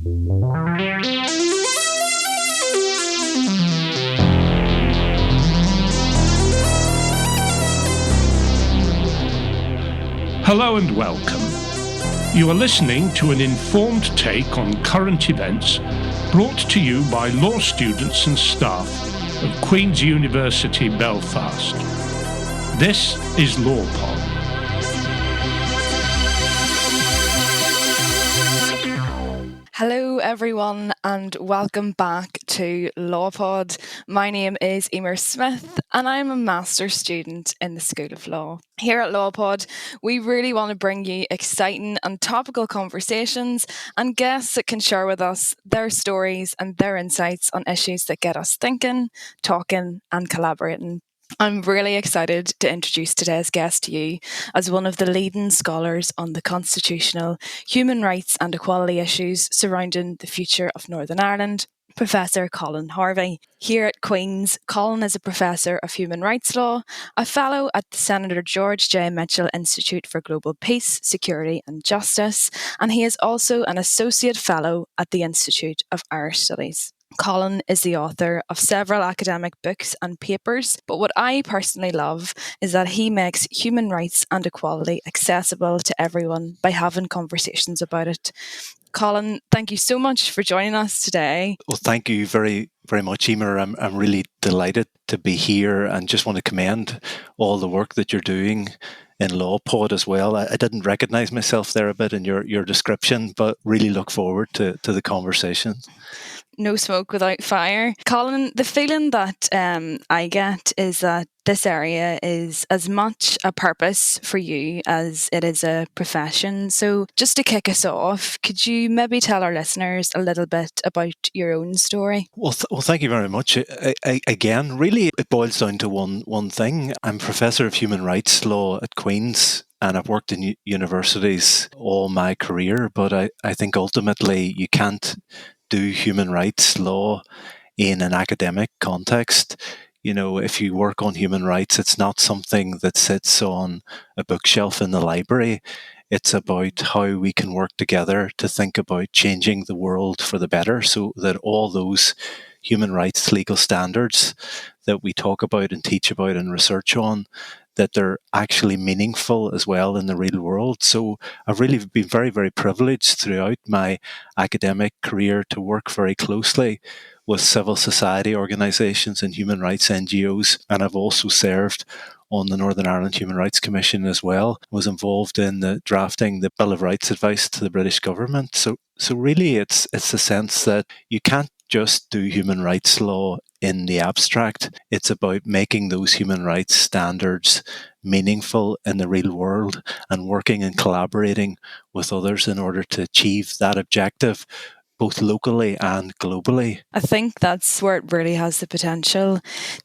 Hello and welcome. You are listening to an informed take on current events brought to you by law students and staff of Queen's University Belfast. This is LawPod. Hello everyone and welcome back to LawPod. My name is Emer Smyth and I'm a master's student in the School of Law. Here at LawPod, we really want to bring you exciting and topical conversations and guests that can share with us their stories and their insights on issues that get us thinking, talking and collaborating. I'm really excited to introduce today's guest to you as one of the leading scholars on the constitutional, human rights and equality issues surrounding the future of Northern Ireland, Professor Colin Harvey. Here at Queen's, Colin is a Professor of Human Rights Law, a Fellow at the Senator George J. Mitchell Institute for Global Peace, Security and Justice, and he is also an Associate Fellow at the Institute of Irish Studies. Colin is the author of several academic books and papers, but what I personally love is that he makes human rights and equality accessible to everyone by having conversations about it. Colin, thank you so much for joining us today. Well, thank you very, very much, Emer. I'm really delighted to be here and just want to commend all the work that you're doing in LawPod as well. I didn't recognise myself there a bit in your description, but really look forward to the conversation. No smoke without fire. Colin, the feeling that I get is that this area is as much a purpose for you as it is a profession. So just to kick us off, could you maybe tell our listeners a little bit about your own story? Well, thank you very much. Again, really, it boils down to one thing. I'm Professor of Human Rights Law at Queen's, and I've worked in universities all my career, but I think ultimately you can't do human rights law in an academic context. You know, if you work on human rights, it's not something that sits on a bookshelf in the library. It's about how we can work together to think about changing the world for the better so that all those human rights legal standards that we talk about and teach about and research on, that they're actually meaningful as well in the real world. So I've really been very, very privileged throughout my academic career to work very closely with civil society organisations and human rights NGOs. And I've also served on the Northern Ireland Human Rights Commission as well, was involved in the drafting the Bill of Rights advice to the British government. So really it's a sense that you can't just do human rights law in the abstract. It's about making those human rights standards meaningful in the real world and working and collaborating with others in order to achieve that objective, both locally and globally. I think that's where it really has the potential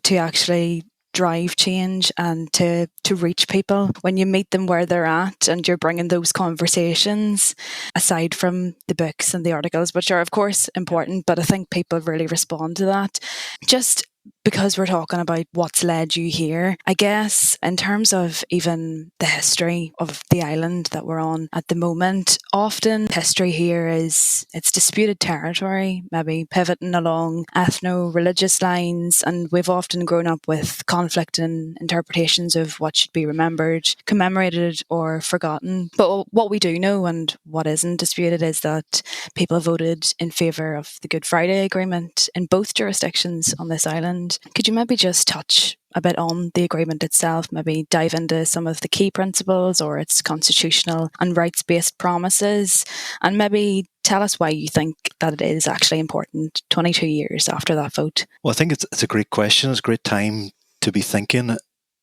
to actually drive change and to reach people when you meet them where they're at and you're bringing those conversations aside from the books and the articles, which are of course important, but I think people really respond to that. Just because we're talking about what's led you here, I guess in terms of even the history of the island that we're on at the moment, often history here it's disputed territory, maybe pivoting along ethno-religious lines, and we've often grown up with conflicting interpretations of what should be remembered, commemorated or forgotten. But what we do know and what isn't disputed is that people voted in favour of the Good Friday Agreement in both jurisdictions on this island. Could you maybe just touch a bit on the agreement itself, maybe dive into some of the key principles or its constitutional and rights-based promises, and maybe tell us why you think that it is actually important 22 years after that vote? Well, I think it's a great question. It's a great time to be thinking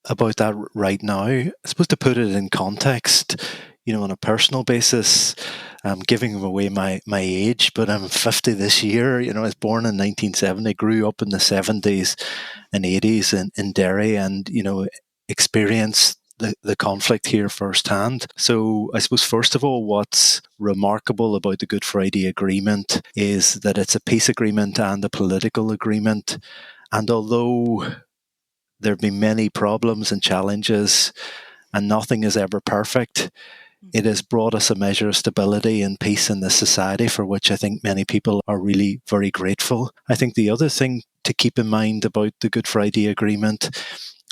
about that right now. I suppose to put it in context, you know, on a personal basis, I'm giving away my age, but I'm 50 this year. You know, I was born in 1970, grew up in the 70s and 80s in Derry, and, you know, experienced the conflict here firsthand. So I suppose, first of all, what's remarkable about the Good Friday Agreement is that it's a peace agreement and a political agreement. And although there have been many problems and challenges and nothing is ever perfect, It has brought us a measure of stability and peace in this society, for which I think many people are really very grateful. I think the other thing to keep in mind about the Good Friday Agreement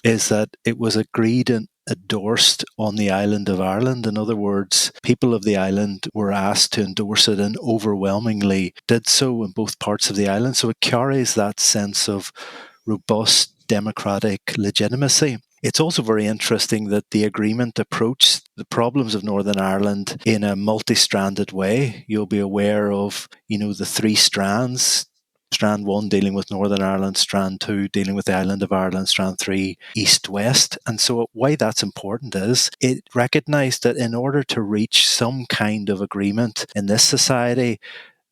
is that it was agreed and endorsed on the island of Ireland. In other words, people of the island were asked to endorse it and overwhelmingly did so in both parts of the island. So it carries that sense of robust democratic legitimacy. It's also very interesting that the agreement approached the problems of Northern Ireland in a multi-stranded way. You'll be aware of, the three strands. Strand 1 dealing with Northern Ireland, Strand 2 dealing with the island of Ireland, Strand 3 east-west. And so why that's important is it recognised that in order to reach some kind of agreement in this society,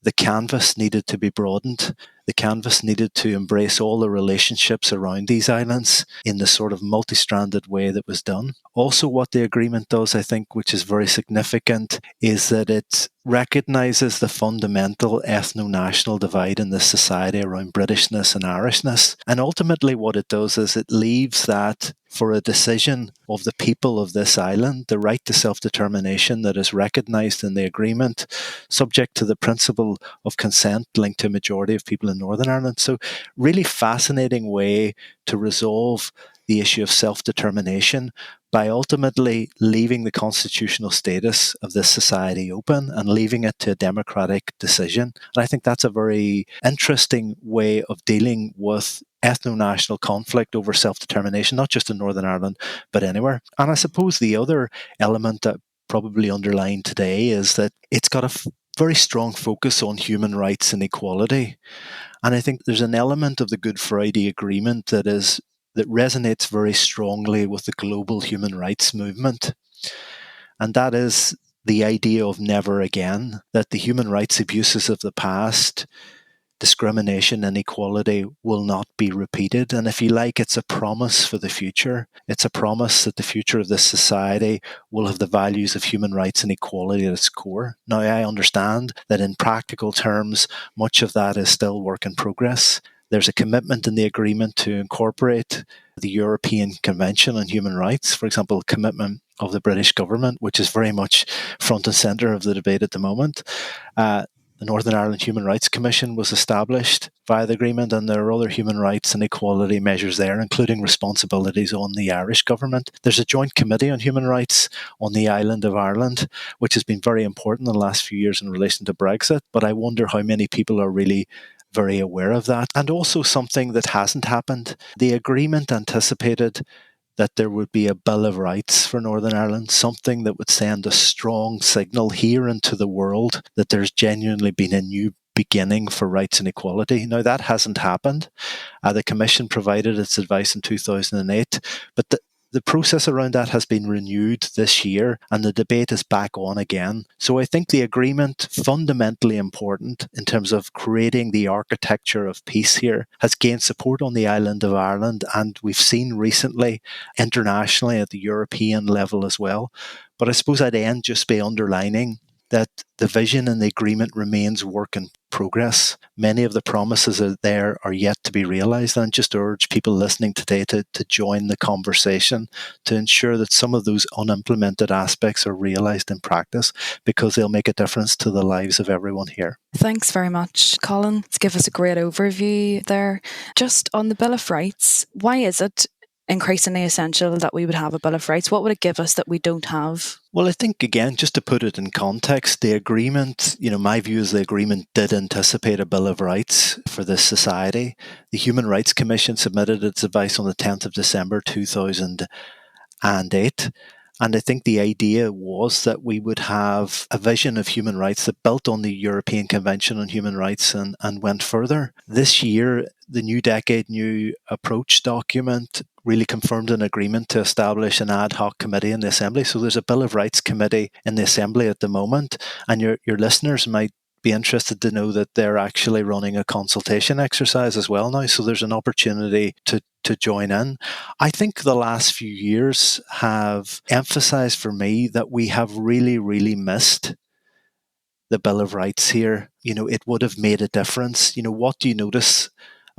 the canvas needed to be broadened. The canvas needed to embrace all the relationships around these islands in the sort of multi-stranded way that was done. Also, what the agreement does, I think, which is very significant, is that it recognises the fundamental ethno-national divide in this society around Britishness and Irishness. And ultimately what it does is it leaves that for a decision of the people of this island, the right to self-determination that is recognised in the agreement, subject to the principle of consent linked to a majority of people in Northern Ireland. So really fascinating way to resolve the issue of self-determination by ultimately leaving the constitutional status of this society open and leaving it to a democratic decision. And I think that's a very interesting way of dealing with ethno-national conflict over self-determination, not just in Northern Ireland, but anywhere. And I suppose the other element that probably underlined today is that it's got a very strong focus on human rights and equality. And I think there's an element of the Good Friday Agreement that resonates very strongly with the global human rights movement. And that is the idea of never again, that the human rights abuses of the past, discrimination, inequality will not be repeated. And if you like, it's a promise for the future. It's a promise that the future of this society will have the values of human rights and equality at its core. Now, I understand that in practical terms, much of that is still work in progress. There's a commitment in the agreement to incorporate the European Convention on Human Rights, for example, commitment of the British government, which is very much front and centre of the debate at the moment. The Northern Ireland Human Rights Commission was established via the agreement, and there are other human rights and equality measures there, including responsibilities on the Irish government. There's a joint committee on human rights on the island of Ireland, which has been very important in the last few years in relation to Brexit, but I wonder how many people are really very aware of that. And also something that hasn't happened. The agreement anticipated that there would be a Bill of Rights for Northern Ireland, something that would send a strong signal here into the world that there's genuinely been a new beginning for rights and equality. Now, that hasn't happened. The Commission provided its advice in 2008, but the process around that has been renewed this year, and the debate is back on again. So I think the agreement, fundamentally important in terms of creating the architecture of peace here, has gained support on the island of Ireland, and we've seen recently internationally at the European level as well. But I suppose I'd end just by underlining that the vision and the agreement remains work in progress. Many of the promises are yet to be realised, and I just urge people listening today to join the conversation to ensure that some of those unimplemented aspects are realised in practice, because they'll make a difference to the lives of everyone here. Thanks very much, Colin. It's given us a great overview there. Just on the Bill of Rights, why is it increasingly essential that we would have a Bill of Rights? What would it give us that we don't have? Well, I think, again, just to put it in context, the agreement, my view is the agreement did anticipate a Bill of Rights for this society. The Human Rights Commission submitted its advice on the 10th of December 2008. And I think the idea was that we would have a vision of human rights that built on the European Convention on Human Rights and went further. This year, the New Decade, New Approach document really confirmed an agreement to establish an ad hoc committee in the Assembly. So there's a Bill of Rights committee in the Assembly at the moment, and your listeners might be interested to know that they're actually running a consultation exercise as well now. So there's an opportunity to join in. I think the last few years have emphasized for me that we have really, really missed the Bill of Rights here. It would have made a difference. What do you notice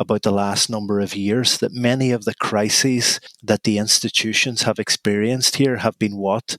about the last number of years, that many of the crises that the institutions have experienced here have been what?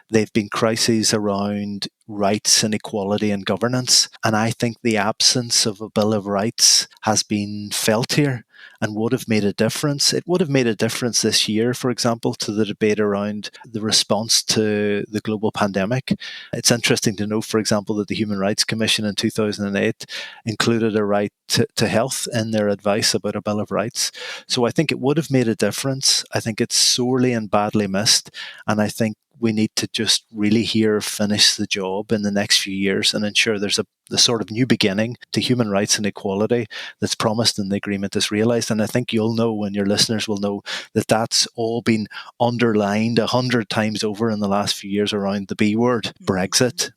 They've been crises around rights and equality and governance. And I think the absence of a Bill of Rights has been felt here and would have made a difference. It would have made a difference this year, for example, to the debate around the response to the global pandemic. It's interesting to note, for example, that the Human Rights Commission in 2008 included a right to health in their advice about a Bill of Rights. So I think it would have made a difference. I think it's sorely and badly missed. And I think we need to just really here finish the job in the next few years and ensure there's the sort of new beginning to human rights and equality that's promised in the agreement is realised. And I think you'll know, and your listeners will know, that that's all been underlined 100 times over in the last few years around the B word, Brexit.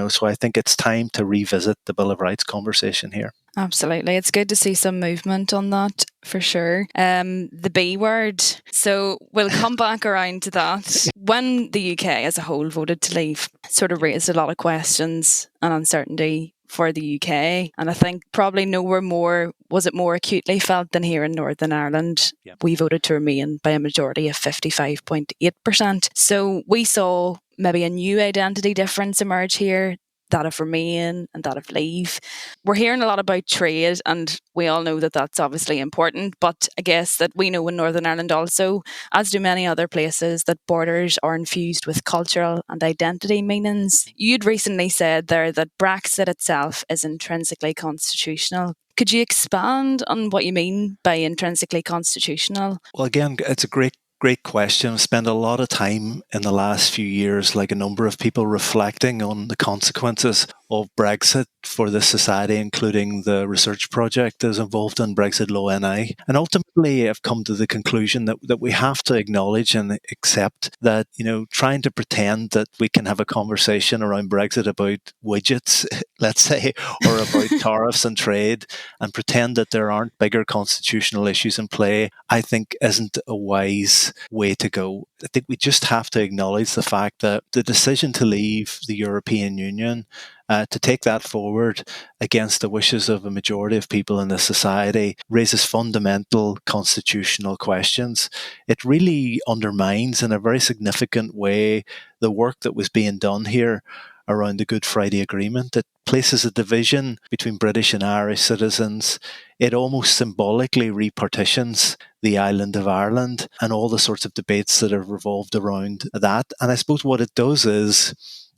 So I think it's time to revisit the Bill of Rights conversation here. Absolutely. It's good to see some movement on that for sure. The B word. So we'll come back around to that. When the UK as a whole voted to leave, sort of raised a lot of questions and uncertainty for the UK. And I think probably nowhere was it more acutely felt than here in Northern Ireland. Yep. We voted to remain by a majority of 55.8%. So we saw maybe a new identity difference emerge here, that of remain and that of leave. We're hearing a lot about trade, and we all know that that's obviously important, but I guess that we know in Northern Ireland also, as do many other places, that borders are infused with cultural and identity meanings. You'd recently said there that Brexit itself is intrinsically constitutional. Could you expand on what you mean by intrinsically constitutional? Well, again, it's a great question. I've spent a lot of time in the last few years, like a number of people, reflecting on the consequences of Brexit for this society, including the research project that is involved in Brexit Law NI. And ultimately, I've come to the conclusion that we have to acknowledge and accept that, trying to pretend that we can have a conversation around Brexit about widgets, let's say, or about tariffs and trade, and pretend that there aren't bigger constitutional issues in play, I think isn't a wise way to go. I think we just have to acknowledge the fact that the decision to leave the European Union, to take that forward against the wishes of a majority of people in this society, raises fundamental constitutional questions. It really undermines in a very significant way the work that was being done here around the Good Friday Agreement. It places a division between British and Irish citizens. It almost symbolically repartitions the island of Ireland and all the sorts of debates that have revolved around that. And I suppose what it does is,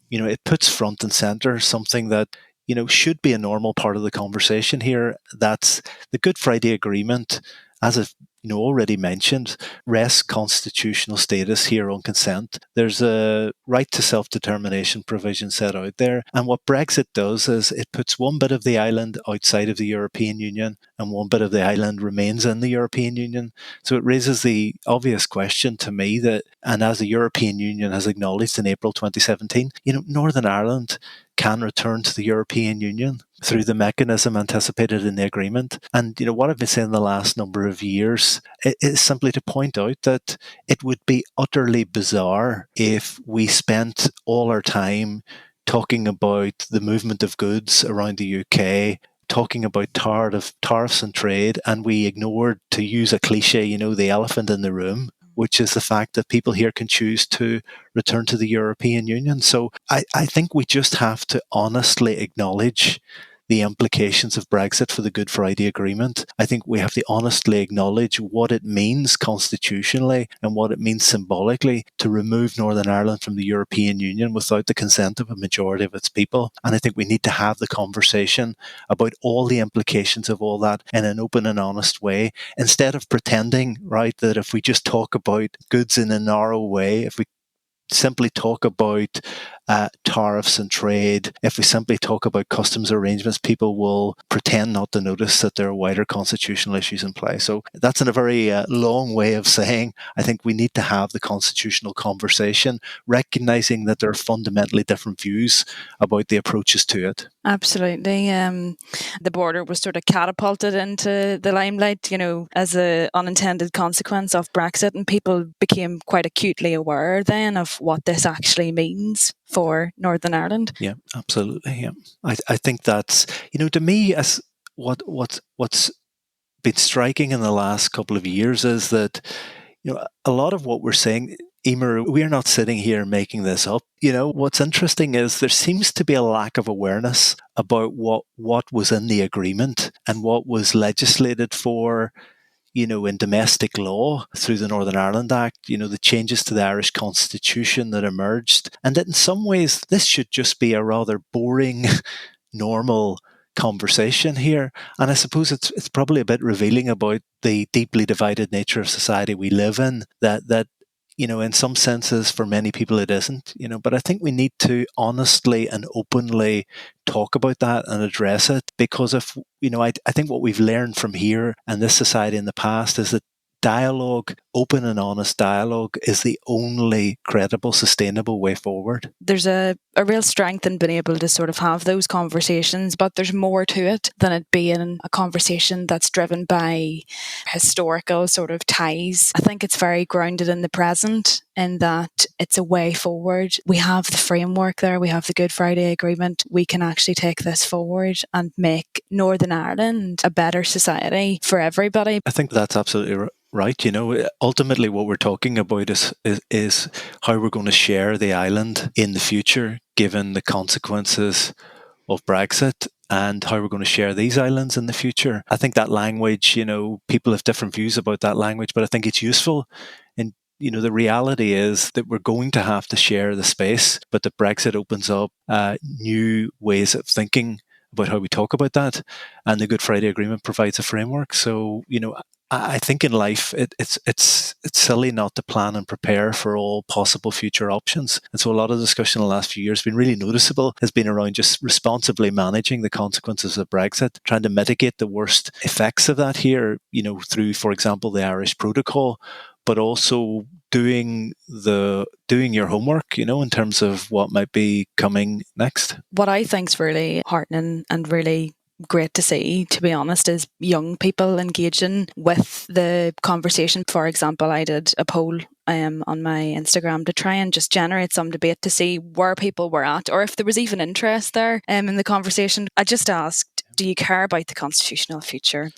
it puts front and centre something that, should be a normal part of the conversation here. That's the Good Friday Agreement, as I've already mentioned, rests constitutional status here on consent. There's a right to self-determination provision set out there. And what Brexit does is it puts one bit of the island outside of the European Union and one bit of the island remains in the European Union. So it raises the obvious question to me that, and as the European Union has acknowledged in April 2017, Northern Ireland can return to the European Union through the mechanism anticipated in the agreement. And, what I've been saying the last number of years is simply to point out that it would be utterly bizarre if we spent all our time talking about the movement of goods around the UK, talking about tariffs and trade, and we ignored, to use a cliche, the elephant in the room, which is the fact that people here can choose to return to the European Union. So I think we just have to honestly acknowledge the implications of Brexit for the Good Friday Agreement. I think we have to honestly acknowledge what it means constitutionally and what it means symbolically to remove Northern Ireland from the European Union without the consent of a majority of its people. And I think we need to have the conversation about all the implications of all that in an open and honest way, instead of pretending, right, that if we just talk about goods in a narrow way, if we simply talk about tariffs and trade, if we simply talk about customs arrangements, people will pretend not to notice that there are wider constitutional issues in play. So that's in a very long way of saying I think we need to have the constitutional conversation, recognising that there are fundamentally different views about the approaches to it. Absolutely. The border was sort of catapulted into the limelight, as an unintended consequence of Brexit, and people became quite acutely aware then of what this actually means for Northern Ireland. Yeah, absolutely. Yeah, I think that's, to me, as what's been striking in the last couple of years is that, a lot of what we're saying, Emer, we're not sitting here making this up. What's interesting is there seems to be a lack of awareness about what was in the agreement and what was legislated for, in domestic law through the Northern Ireland Act, the changes to the Irish Constitution that emerged. And that in some ways, this should just be a rather boring, normal conversation here. And I suppose it's probably a bit revealing about the deeply divided nature of society we live in, that in some senses, for many people, it isn't, but I think we need to honestly and openly talk about that and address it, because if, I think what we've learned from here and this society in the past is that dialogue, open and honest dialogue, is the only credible, sustainable way forward. There's a real strength in being able to sort of have those conversations, but there's more to it than it being a conversation that's driven by historical sort of ties. I think it's very grounded in the present, in that it's a way forward. We have the framework there, we have the Good Friday Agreement. We can actually take this forward and make Northern Ireland a better society for everybody. I think that's absolutely right. Ultimately what we're talking about is how we're going to share the island in the future, given the consequences of Brexit, and how we're going to share these islands in the future. I think that language, people have different views about that language, but I think it's useful. And, the reality is that we're going to have to share the space, but that Brexit opens up new ways of thinking about how we talk about that. And the Good Friday Agreement provides a framework. So, I think in life, it's silly not to plan and prepare for all possible future options. And so a lot of discussion in the last few years has been really noticeable, has been around just responsibly managing the consequences of Brexit, trying to mitigate the worst effects of that here, through, for example, the Irish Protocol, but also doing your homework, in terms of what might be coming next. What I think's really heartening and really great to see, to be honest, is young people engaging with the conversation. For example, I did a poll on my Instagram to try and just generate some debate to see where people were at, or if there was even interest there in the conversation. I just asked, do you care about the constitutional future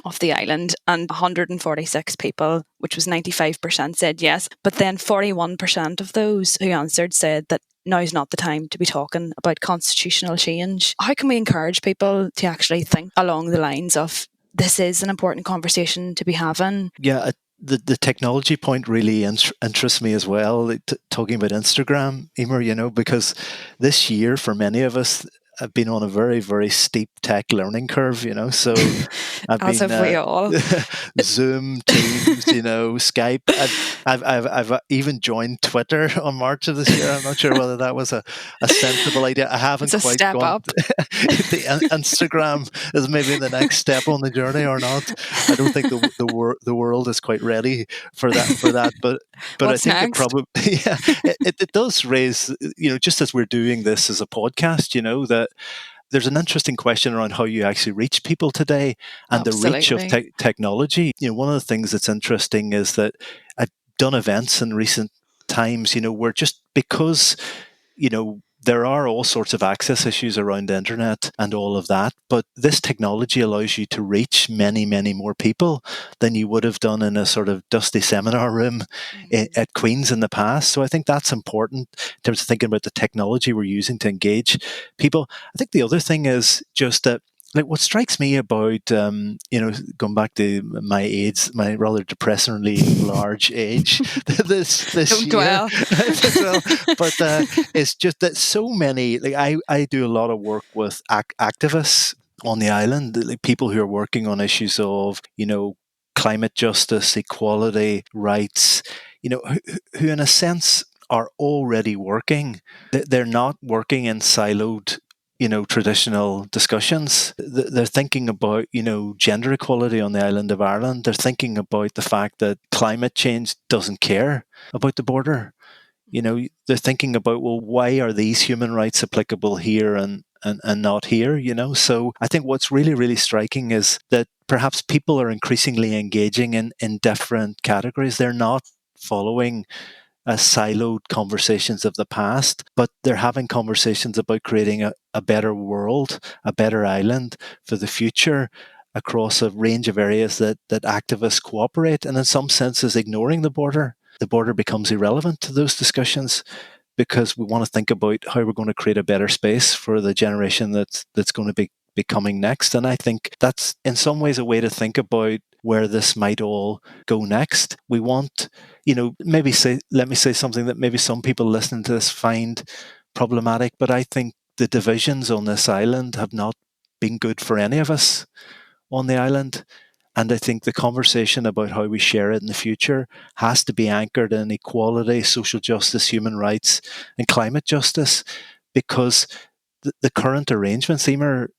of the island? And 146 people, which was 95%, said yes. But then 41% of those who answered said that now's not the time to be talking about constitutional change. How can we encourage people to actually think along the lines of, this is an important conversation to be having? Yeah, the technology point really interests me as well. Talking about Instagram, Emer, because this year for many of us, I've been on a very, very steep tech learning curve, so I've As been have we all. Zoom, Teams, Skype. I've even joined Twitter on March of this year. I'm not sure whether that was a sensible idea. I haven't It's a quite step gone. up. The Instagram is maybe the next step on the journey or not. I don't think the world is quite ready for that. But What's I think next? it probably it does raise, just as we're doing this as a podcast, that there's an interesting question around how you actually reach people today and Absolutely. the reach of technology. One of the things that's interesting is that I've done events in recent times, where just because, there are all sorts of access issues around the internet and all of that, but this technology allows you to reach many, many more people than you would have done in a sort of dusty seminar room at Queen's in the past. So I think that's important in terms of thinking about the technology we're using to engage people. I think the other thing is just that, like, what strikes me about, going back to my age, my rather depressingly large age this Don't year, dwell. but it's just that so many, like I do a lot of work with activists on the island, like people who are working on issues of, climate justice, equality, rights, who in a sense are already working. They're not working in siloed, traditional discussions. They're thinking about, gender equality on the island of Ireland. They're thinking about the fact that climate change doesn't care about the border. They're thinking about, well, why are these human rights applicable here and not here, So I think what's really, really striking is that perhaps people are increasingly engaging in different categories. They're not following siloed conversations of the past, but they're having conversations about creating a better world, a better island for the future. across a range of areas that activists cooperate, and in some senses ignoring the border becomes irrelevant to those discussions, because we want to think about how we're going to create a better space for the generation that's going to be coming next. And I think that's in some ways a way to think about where this might all go next. We want, let me say something that maybe some people listening to this find problematic, but I think the divisions on this island have not been good for any of us on the island. And I think the conversation about how we share it in the future has to be anchored in equality, social justice, human rights, and climate justice, because the current arrangements, Emer,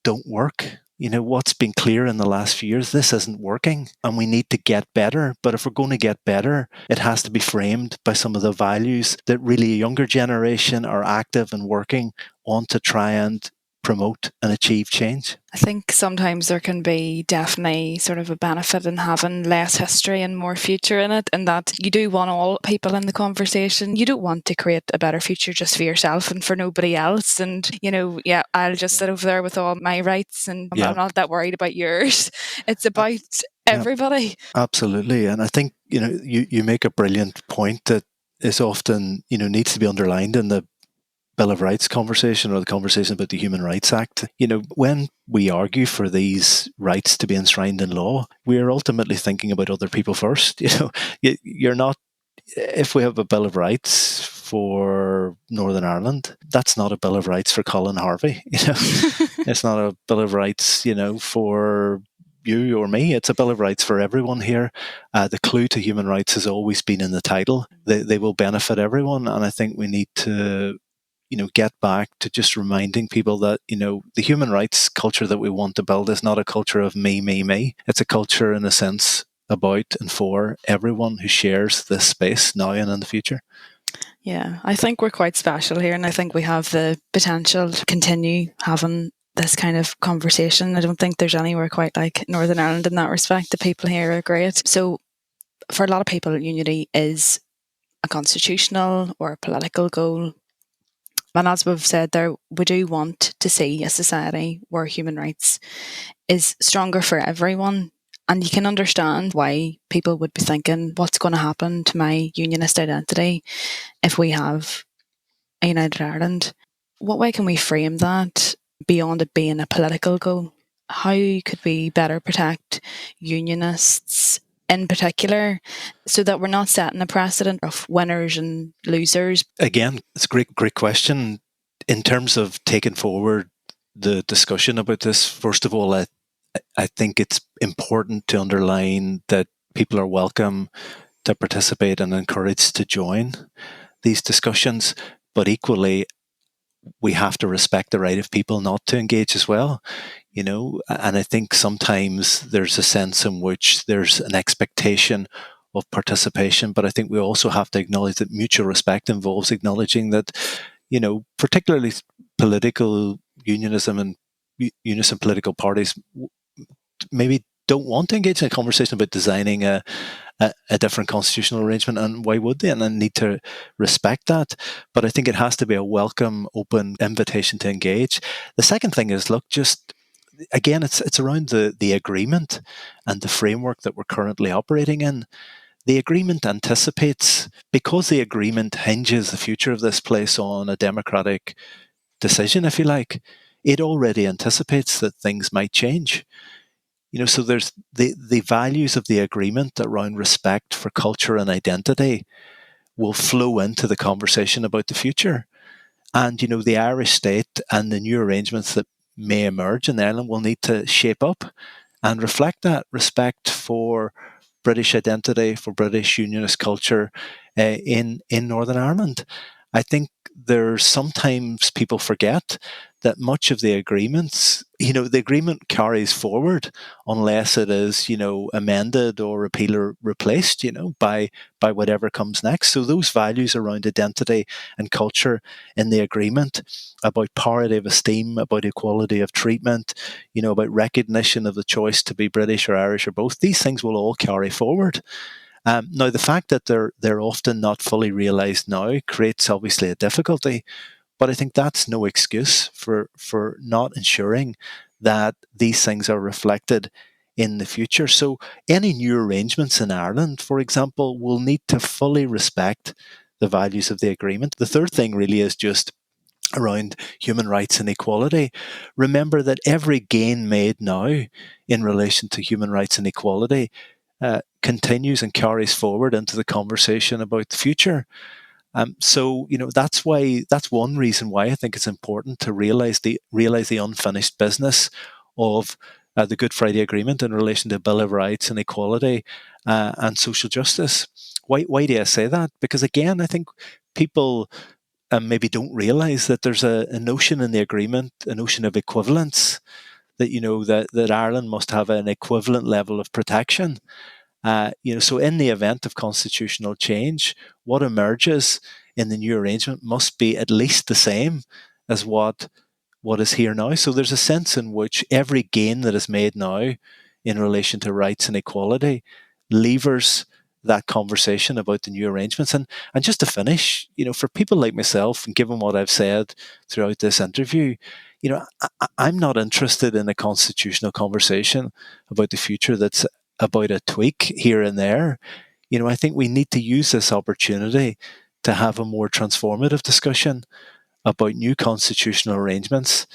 don't work. What's been clear in the last few years, this isn't working, and we need to get better. But if we're going to get better, it has to be framed by some of the values that really a younger generation are active and working on to try and promote and achieve change. I think sometimes there can be definitely sort of a benefit in having less history and more future in it, and that you do want all people in the conversation. You don't want to create a better future just for yourself and for nobody else. And, I'll just sit over there with all my rights and I'm not that worried about yours. It's about everybody. Absolutely. And I think, you make a brilliant point that is often, needs to be underlined in the Bill of Rights conversation or the conversation about the Human Rights Act. When we argue for these rights to be enshrined in law, we are ultimately thinking about other people first. You're not, if we have a Bill of Rights for Northern Ireland, that's not a Bill of Rights for Colin Harvey. It's not a Bill of Rights, for you or me. It's a Bill of Rights for everyone here. The clue to human rights has always been in the title. They will benefit everyone. And I think we need to get back to just reminding people that, the human rights culture that we want to build is not a culture of me, me, me. It's a culture, in a sense, about and for everyone who shares this space now and in the future. Yeah, I think we're quite special here, and I think we have the potential to continue having this kind of conversation. I don't think there's anywhere quite like Northern Ireland in that respect. The people here are great. So for a lot of people, unity is a constitutional or a political goal. And as we've said there, we do want to see a society where human rights is stronger for everyone. And you can understand why people would be thinking, what's going to happen to my unionist identity if we have a United Ireland? What way can we frame that beyond it being a political goal? How could we better protect unionists in particular, so that we're not setting a precedent of winners and losers? Again, it's a great question. In terms of taking forward the discussion about this, first of all, I think it's important to underline that people are welcome to participate and encouraged to join these discussions, but equally, we have to respect the right of people not to engage as well. And I think sometimes there's a sense in which there's an expectation of participation, but I think we also have to acknowledge that mutual respect involves acknowledging that, particularly political unionism and unison political parties maybe don't want to engage in a conversation about designing a different constitutional arrangement, and why would they? And I need to respect that. But I think it has to be a welcome, open invitation to engage. The second thing is, look, just again, it's around the agreement and the framework that we're currently operating in. The agreement anticipates, because the agreement hinges the future of this place on a democratic decision, if you like, it already anticipates that things might change. So there's the values of the agreement around respect for culture and identity will flow into the conversation about the future. And, the Irish state and the new arrangements that may emerge in Ireland will need to shape up and reflect that respect for British identity, for British unionist culture in Northern Ireland. I think there's sometimes people forget that much of the agreements, the agreement carries forward unless it is, amended or repealed or replaced, by whatever comes next. So those values around identity and culture in the agreement, about parity of esteem, about equality of treatment, about recognition of the choice to be British or Irish or both, these things will all carry forward. Now, the fact that they're often not fully realised now creates obviously a difficulty, but I think that's no excuse for not ensuring that these things are reflected in the future. So any new arrangements in Ireland, for example, will need to fully respect the values of the agreement. The third thing really is just around human rights and equality. Remember that every gain made now in relation to human rights and equality continues and carries forward into the conversation about the future. So that's one reason why I think it's important to realize the unfinished business of the Good Friday Agreement in relation to Bill of Rights and equality and social justice. Why do I say that? Because again, I think people maybe don't realize that there's a notion in the agreement, a notion of equivalence, that that Ireland must have an equivalent level of protection. So in the event of constitutional change, what emerges in the new arrangement must be at least the same as what is here now. So there's a sense in which every gain that is made now in relation to rights and equality levers that conversation about the new arrangements. And just to finish, for people like myself, and given what I've said throughout this interview, I'm not interested in a constitutional conversation about the future that's about a tweak here and there. I think we need to use this opportunity to have a more transformative discussion about new constitutional arrangements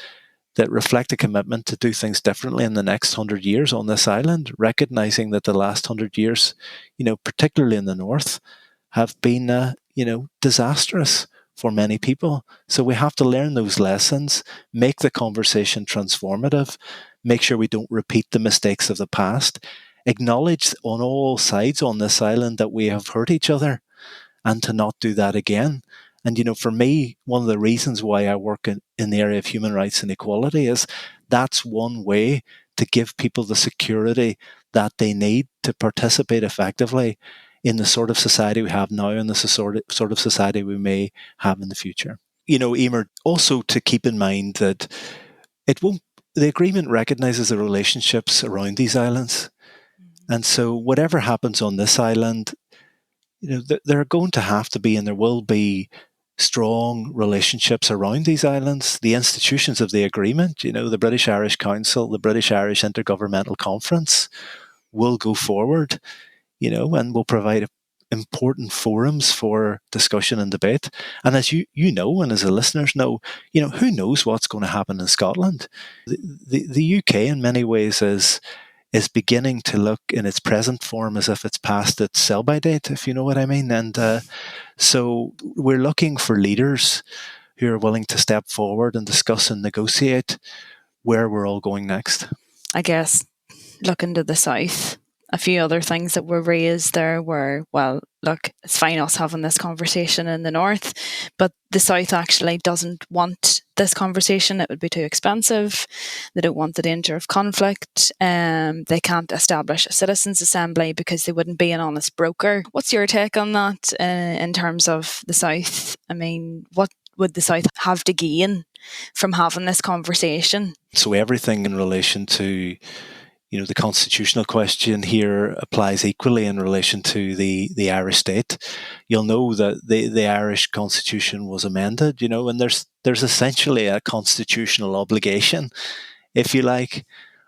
that reflect a commitment to do things differently in the next 100 years on this island, recognizing that the last 100 years, particularly in the north, have been, disastrous for many people. So we have to learn those lessons, make the conversation transformative, make sure we don't repeat the mistakes of the past, acknowledge on all sides on this island that we have hurt each other, and to not do that again. And, for me, one of the reasons why I work in the area of human rights and equality is that's one way to give people the security that they need to participate effectively in the sort of society we have now and the sort of society we may have in the future. Emer, also to keep in mind that the agreement recognises the relationships around these islands. And so whatever happens on this island, there are going to have to be, and there will be, strong relationships around these islands. The institutions of the agreement, the British Irish Council, the British Irish Intergovernmental Conference, will go forward, and will provide important forums for discussion and debate. And as you know, and as the listeners know, who knows what's going to happen in Scotland? The UK, in many ways, is beginning to look in its present form as if it's past its sell-by date, if you know what I mean. And so we're looking for leaders who are willing to step forward and discuss and negotiate where we're all going next. I guess looking to the south, a few other things that were raised there were, well, look, it's fine us having this conversation in the north, but the south actually doesn't want this conversation. It would be too expensive. They don't want the danger of conflict. They can't establish a citizens' assembly because they wouldn't be an honest broker. What's your take on that in terms of the south? I mean, what would the south have to gain from having this conversation? So everything in relation to the constitutional question here applies equally in relation to the Irish state. You'll know that the Irish constitution was amended, and there's essentially a constitutional obligation, if you like,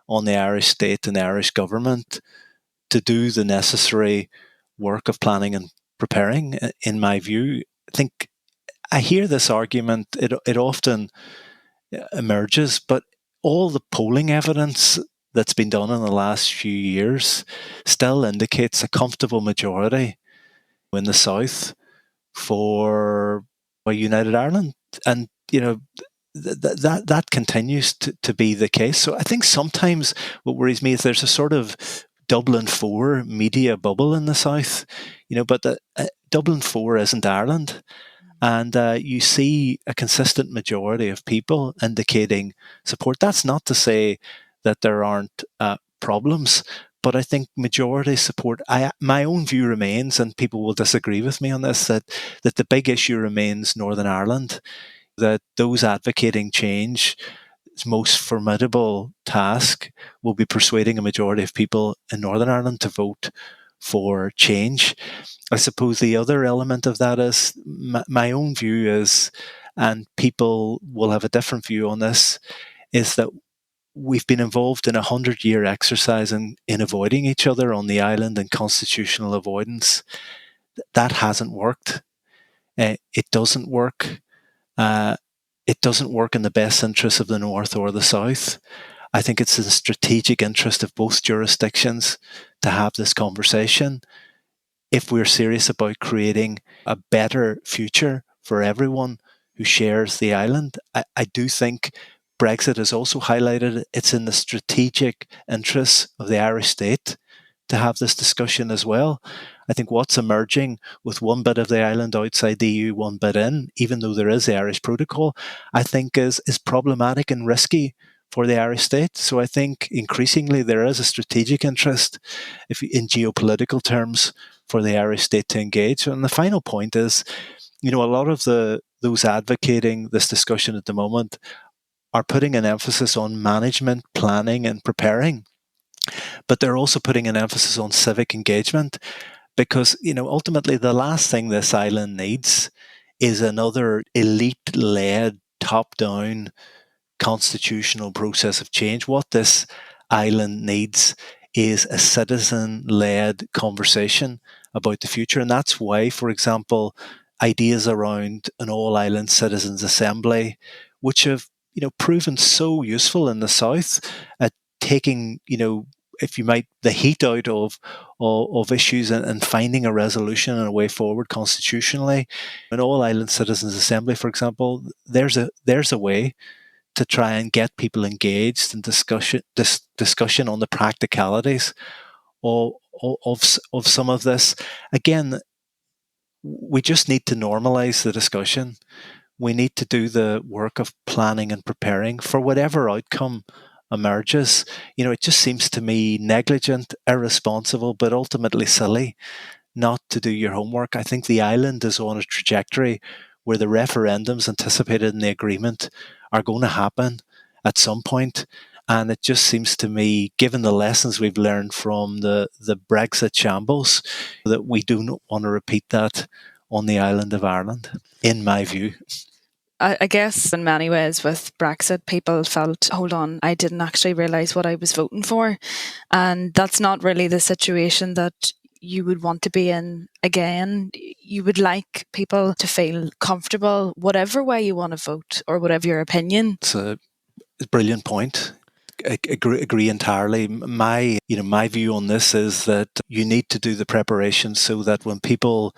on the Irish state and the Irish government to do the necessary work of planning and preparing. In my view, I think I hear this argument, it often emerges, but all the polling evidence that's been done in the last few years still indicates a comfortable majority in the south for a united Ireland. And, that continues to be the case. So I think sometimes what worries me is there's a sort of Dublin 4 media bubble in the south, but Dublin 4 isn't Ireland. And you see a consistent majority of people indicating support. That's not to say that there aren't problems, but I think majority support. My own view remains, and people will disagree with me on this, that the big issue remains Northern Ireland, that those advocating change, its most formidable task will be persuading a majority of people in Northern Ireland to vote for change. I suppose the other element of that is my own view is, and people will have a different view on this, is that we've been involved in a 100-year exercise in avoiding each other on the island and constitutional avoidance. That hasn't worked. It doesn't work. It doesn't work in the best interest of the North or the South. I think it's in the strategic interest of both jurisdictions to have this conversation if we're serious about creating a better future for everyone who shares the island. I do think Brexit has also highlighted it's in the strategic interests of the Irish state to have this discussion as well. I think what's emerging with one bit of the island outside the EU, one bit in, even though there is the Irish protocol, I think is problematic and risky for the Irish state. So I think increasingly there is a strategic interest, in geopolitical terms, for the Irish state to engage. And the final point is, a lot of those advocating this discussion at the moment are putting an emphasis on management, planning, and preparing. But they're also putting an emphasis on civic engagement because, ultimately the last thing this island needs is another elite-led, top-down constitutional process of change. What this island needs is a citizen-led conversation about the future. And that's why, for example, ideas around an all-island citizens' assembly, which have proven so useful in the South at taking, if you might, the heat out of issues and finding a resolution and a way forward constitutionally. An all-island citizens' assembly, for example, there's a way to try and get people engaged in discussion on the practicalities of some of this. Again, we just need to normalize the discussion. We need to do the work of planning and preparing for whatever outcome emerges. It just seems to me negligent, irresponsible, but ultimately silly not to do your homework. I think the island is on a trajectory where the referendums anticipated in the agreement are going to happen at some point. And it just seems to me, given the lessons we've learned from the Brexit shambles, that we do not want to repeat that on the island of Ireland, in my view. I guess in many ways with Brexit, people felt, hold on, I didn't actually realise what I was voting for. And that's not really the situation that you would want to be in again. You would like people to feel comfortable, whatever way you want to vote or whatever your opinion. It's a brilliant point. I agree entirely. My view on this is that you need to do the preparation so that when people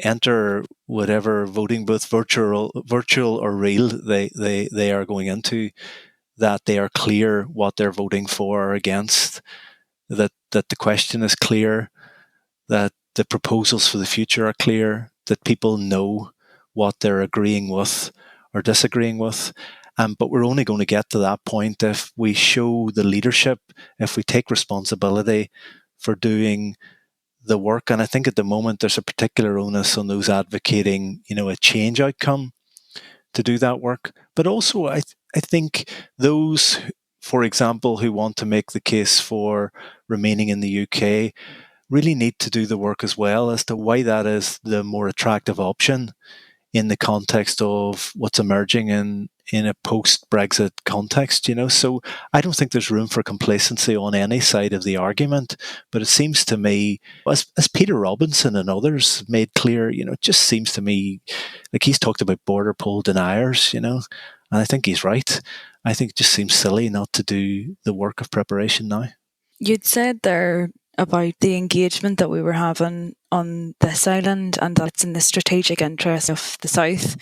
enter whatever voting booth, virtual or real, they are going into, that they are clear what they're voting for or against, that the question is clear, that the proposals for the future are clear, that people know what they're agreeing with or disagreeing with. But we're only going to get to that point if we show the leadership, if we take responsibility for doing the work. And I think at the moment there's a particular onus on those advocating, a change outcome to do that work. But also I think those, for example, who want to make the case for remaining in the UK really need to do the work as well as to why that is the more attractive option in the context of what's emerging in a post-Brexit context, So I don't think there's room for complacency on any side of the argument, but it seems to me, as Peter Robinson and others made clear, it just seems to me like he's talked about border poll deniers, and I think he's right. I think it just seems silly not to do the work of preparation now. You'd said there about the engagement that we were having on this island and that it's in the strategic interest of the South.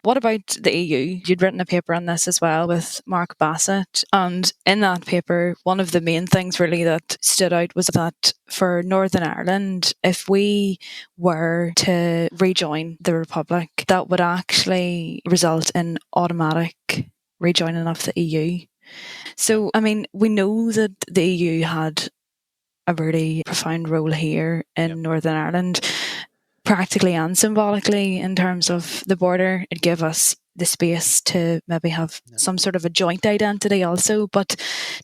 What about the EU? You'd written a paper on this as well with Mark Bassett. And in that paper, one of the main things really that stood out was that for Northern Ireland, if we were to rejoin the Republic, that would actually result in automatic rejoining of the EU. So, we know that the EU had a really profound role here in Northern Ireland, practically and symbolically in terms of the border. It gave us the space to maybe have some sort of a joint identity also. But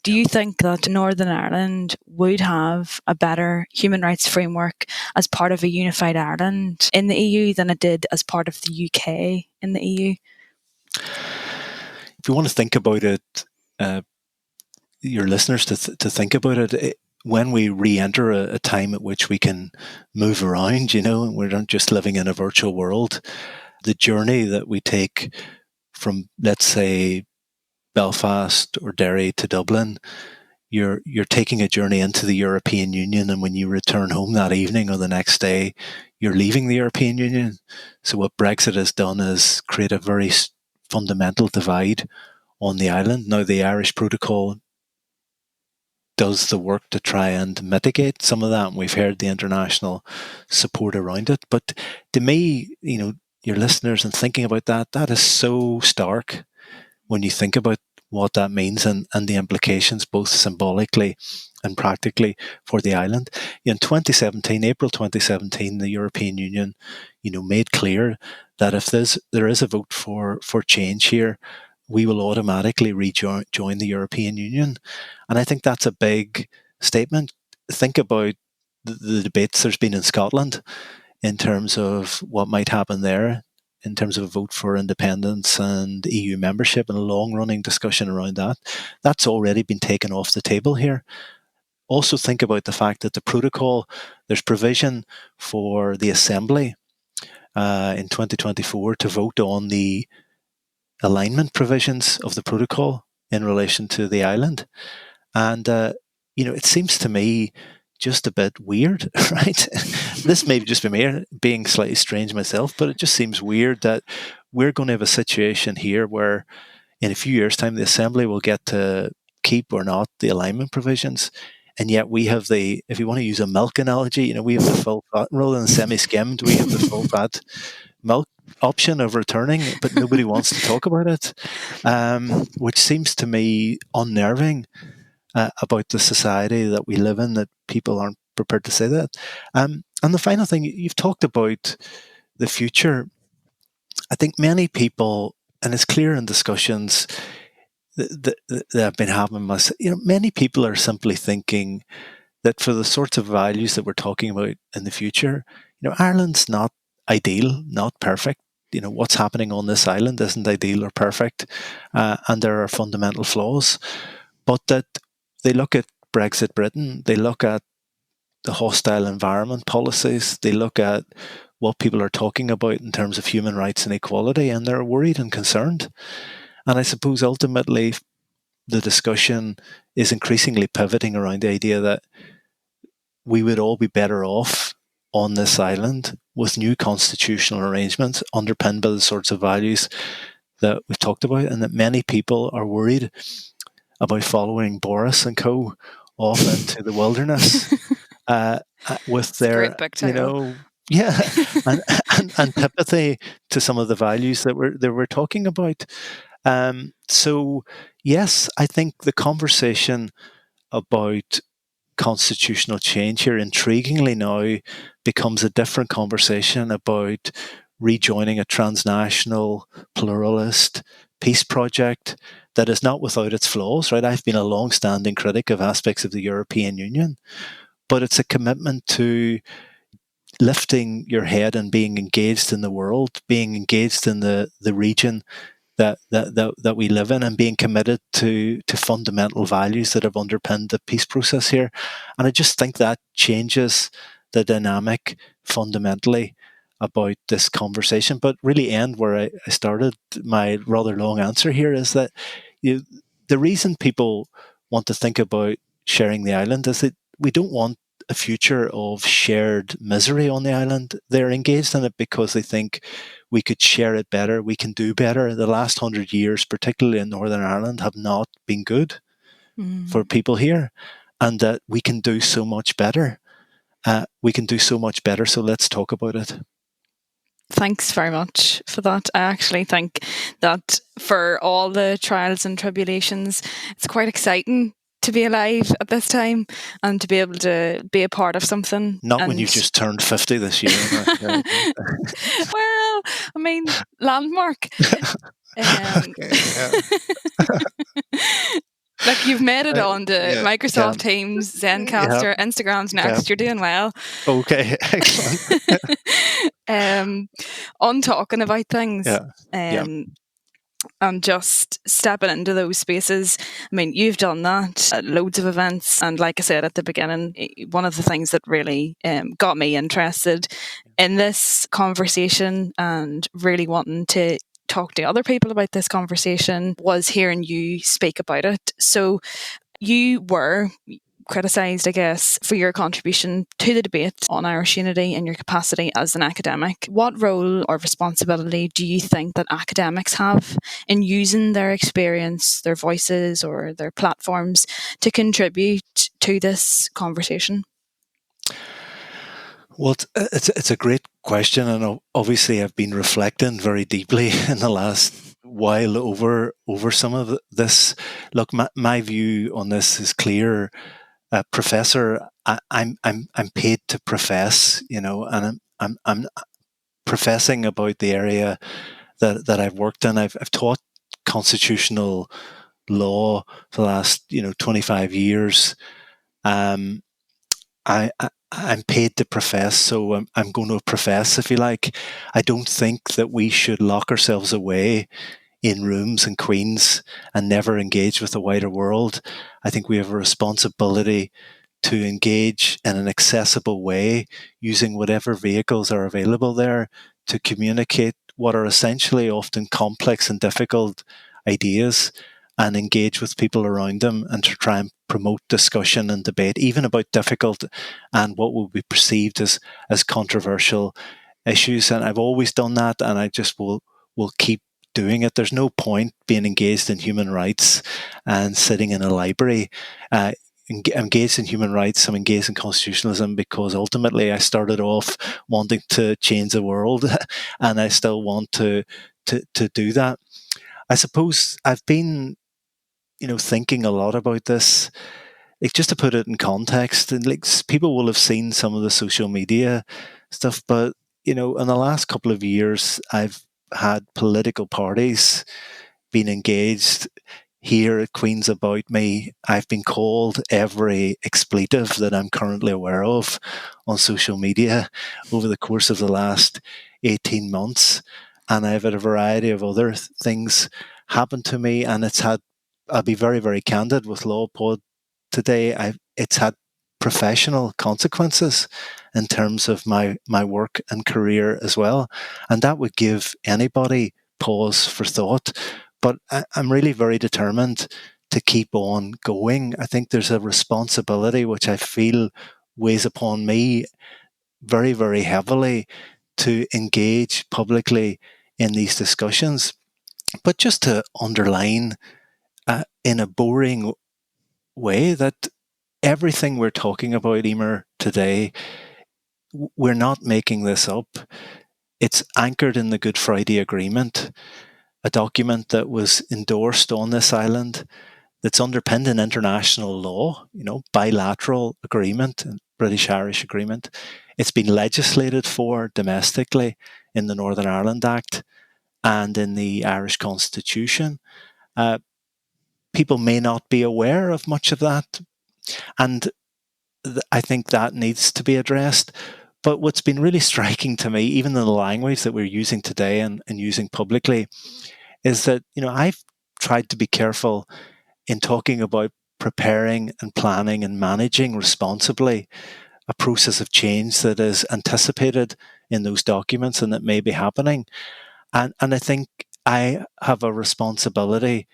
do you think that Northern Ireland would have a better human rights framework as part of a unified Ireland in the EU than it did as part of the UK in the EU? If you want to think about it your listeners to think about it. When we re-enter a time at which we can move around, we're not just living in a virtual world. The journey that we take from, let's say, Belfast or Derry to Dublin, you're taking a journey into the European Union, and when you return home that evening or the next day, you're leaving the European Union. So what Brexit has done is create a very fundamental divide on the island. Now, the Irish Protocol does the work to try and mitigate some of that, and we've heard the international support around it. But to me, your listeners, and thinking about that is so stark when you think about what that means and the implications, both symbolically and practically, for the island. In 2017, April 2017, the European Union, made clear that if there is a vote for change here, we will automatically rejoin the European Union. And I think that's a big statement. Think about the debates there's been in Scotland in terms of what might happen there, in terms of a vote for independence and EU membership, and a long-running discussion around that. That's already been taken off the table here. Also think about the fact that the protocol, there's provision for the Assembly in 2024 to vote on the alignment provisions of the protocol in relation to the island. And, it seems to me just a bit weird, right? This may just be me being slightly strange myself, but it just seems weird that we're going to have a situation here where in a few years' time, the Assembly will get to keep or not the alignment provisions. And yet we have if you want to use a milk analogy, we have the full fat, rather than semi-skimmed, we have the full fat milk option of returning, but nobody wants to talk about it, which seems to me unnerving about the society that we live in, that people aren't prepared to say that. And the final thing, you've talked about the future. I think many people, and it's clear in discussions that I've been having, many people are simply thinking that for the sorts of values that we're talking about in the future, Ireland's not ideal, not perfect. What's happening on this island isn't ideal or perfect, and there are fundamental flaws. But that they look at Brexit Britain, they look at the hostile environment policies, they look at what people are talking about in terms of human rights and equality, and they're worried and concerned. And I suppose ultimately the discussion is increasingly pivoting around the idea that we would all be better off on this island with new constitutional arrangements underpinned by the sorts of values that we've talked about, and that many people are worried about following Boris and co off into the wilderness with their, antipathy to some of the values that we're talking about. So yes, I think the conversation about constitutional change here, intriguingly now, becomes a different conversation about rejoining a transnational, pluralist peace project that is not without its flaws, right? I've been a long-standing critic of aspects of the European Union, but it's a commitment to lifting your head and being engaged in the world, being engaged in the region that we live in, and being committed to fundamental values that have underpinned the peace process here. And I just think that changes the dynamic fundamentally about this conversation. But really end where I started my rather long answer here, is that the reason people want to think about sharing the island is that we don't want a future of shared misery on the island. They're engaged in it because they think we could share it better, we can do better. The last 100 years, particularly in Northern Ireland, have not been good for people here, and that we can do so much better. So let's talk about it. Thanks very much for that. I actually think that for all the trials and tribulations, it's quite exciting to be alive at this time and to be able to be a part of something. Not when you've just turned 50 this year. Well, I mean, landmark. Like, you've made it on to Microsoft Teams, Zencaster, Instagram's next. You're doing well. Okay, excellent. On talking about things. and just stepping into those spaces. I mean, you've done that at loads of events. And like I said at the beginning, one of the things that really got me interested in this conversation and really wanting to talk to other people about this conversation was hearing you speak about it. So you were criticised, I guess, for your contribution to the debate on Irish unity in your capacity as an academic. What role or responsibility do you think that academics have in using their experience, their voices, or their platforms to contribute to this conversation? Well, it's a great question, and obviously I've been reflecting very deeply in the last while over some of this. Look, my view on this is clear. Professor, I'm paid to profess, and I'm professing about the area that I've worked in. I've taught constitutional law for the last 25 years. I'm paid to profess, so I'm going to profess, if you like. I don't think that we should lock ourselves away in rooms in Queen's and never engage with the wider world. I think we have a responsibility to engage in an accessible way using whatever vehicles are available there to communicate what are essentially often complex and difficult ideas and engage with people around them and to try and promote discussion and debate, even about difficult and what will be perceived as controversial issues. And I've always done that, and I just will keep doing it. There's no point being engaged in human rights and sitting in a library. Engaged in human rights, I'm engaged in constitutionalism because ultimately I started off wanting to change the world and I still want to do that. I suppose I've been thinking a lot about this. Like, just to put it in context, and like, people will have seen some of the social media stuff, but in the last couple of years I've had political parties being engaged here at Queen's about me. I've been called every expletive that I'm currently aware of on social media over the course of the last 18 months. And I've had a variety of other things happen to me. And I'll be very, very candid with LawPod today. It's had professional consequences in terms of my work and career as well. And that would give anybody pause for thought. But I'm really very determined to keep on going. I think there's a responsibility which I feel weighs upon me very, very heavily to engage publicly in these discussions. But just to underline in a boring way that everything we're talking about, Emer, today, we're not making this up. It's anchored in the Good Friday Agreement, a document that was endorsed on this island, that's underpinned in international law, bilateral agreement, and British-Irish agreement. It's been legislated for domestically in the Northern Ireland Act and in the Irish Constitution. People may not be aware of much of that, and I think that needs to be addressed. But what's been really striking to me, even in the language that we're using today and using publicly, is that, I've tried to be careful in talking about preparing and planning and managing responsibly a process of change that is anticipated in those documents and that may be happening. And I think I have a responsibility,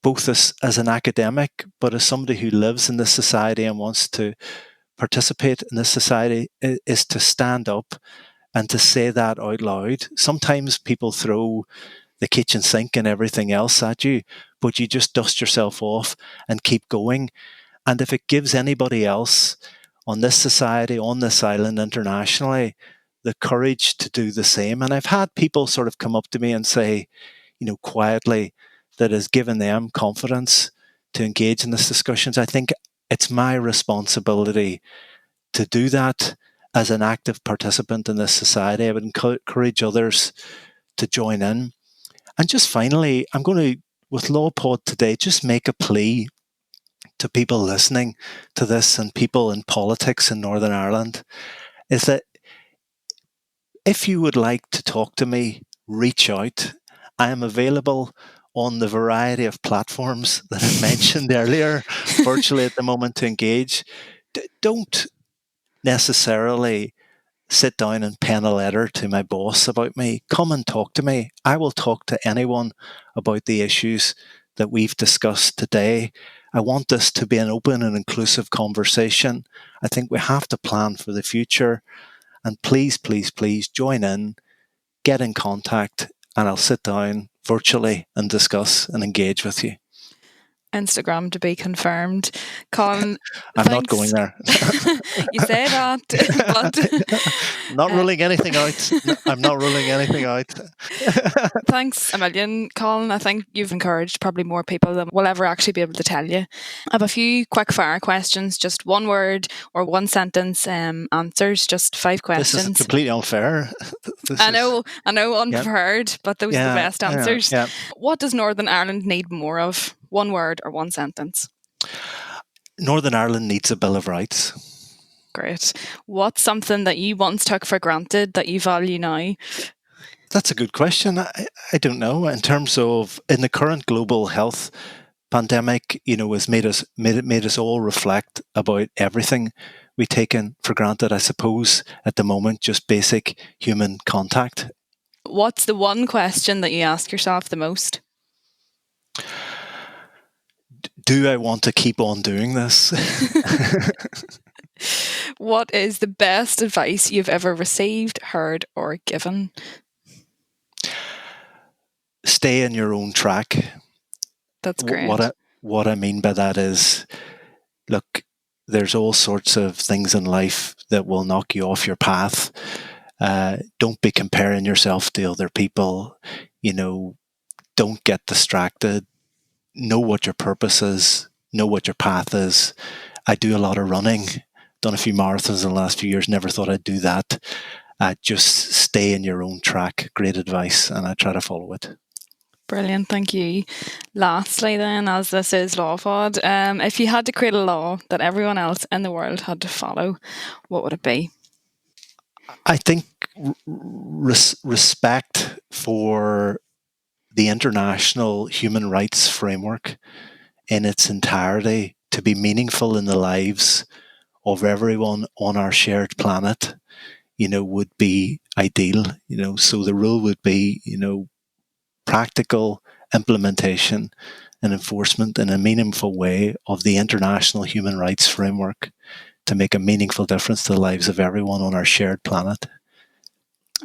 both as an academic, but as somebody who lives in this society and wants to participate in this society, is to stand up and to say that out loud. Sometimes people throw the kitchen sink and everything else at you, but you just dust yourself off and keep going. And if it gives anybody else on this society, on this island, internationally, the courage to do the same. And I've had people sort of come up to me and say, quietly, that has given them confidence to engage in these discussions. I think it's my responsibility to do that as an active participant in this society. I would encourage others to join in. And just finally, I'm going to, with LawPod today, just make a plea to people listening to this and people in politics in Northern Ireland, is that if you would like to talk to me, reach out. I am available on the variety of platforms that I mentioned earlier, virtually at the moment, to engage. Don't necessarily sit down and pen a letter to my boss about me. Come and talk to me. I will talk to anyone about the issues that we've discussed today. I want this to be an open and inclusive conversation. I think we have to plan for the future. And please, please, please join in, get in contact, and I'll sit down virtually and discuss and engage with you. Instagram to be confirmed. Colin, I'm thanks. not going there. You say that, but not ruling anything out. I'm not ruling anything out. Thanks a million, Colin. I think you've encouraged probably more people than we'll ever actually be able to tell you. I have a few quick fire questions, just one word or one sentence answers, just 5 questions. This is completely unfair. I know, unprepared, but those are the best answers. Yeah. What does Northern Ireland need more of? One word or one sentence? Northern Ireland needs a Bill of Rights. Great. What's something that you once took for granted that you value now? That's a good question. I don't know. In terms of in the current global health pandemic, has made us all reflect about everything we taken for granted. I suppose at the moment, just basic human contact. What's the one question that you ask yourself the most? Do I want to keep on doing this? What is the best advice you've ever received, heard, or given? Stay in your own track. That's great. What I mean by that is, look, there's all sorts of things in life that will knock you off your path. Don't be comparing yourself to other people. Don't get distracted. Know what your purpose is. Know what your path is. I do a lot of running. Done a few marathons in the last few years. Never thought I'd do that. Just stay in your own track. Great advice, and I try to follow it. Brilliant, thank you. Lastly then, as this is LawPod, if you had to create a law that everyone else in the world had to follow, what would it be? I think respect for the international human rights framework in its entirety to be meaningful in the lives of everyone on our shared planet, would be ideal. So the rule would be, practical implementation and enforcement in a meaningful way of the international human rights framework to make a meaningful difference to the lives of everyone on our shared planet.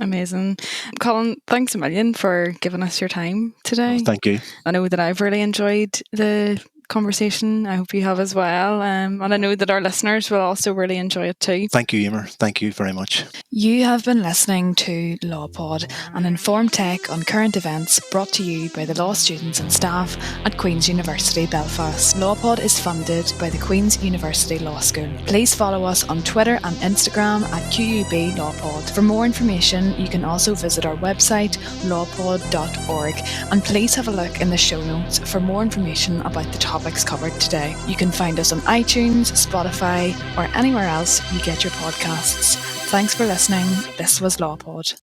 Amazing. Colin, thanks a million for giving us your time today. Oh, thank you. I know that I've really enjoyed the conversation. I hope you have as well. And I know that our listeners will also really enjoy it too. Thank you, Emer. Thank you very much. You have been listening to LawPod, an informed take on current events brought to you by the law students and staff at Queen's University Belfast. LawPod is funded by the Queen's University Law School. Please follow us on Twitter and Instagram at QUB LawPod. For more information, you can also visit our website, lawpod.org, and please have a look in the show notes for more information about the topics covered today. You can find us on iTunes, Spotify, or anywhere else you get your podcasts. Thanks for listening. This was LawPod.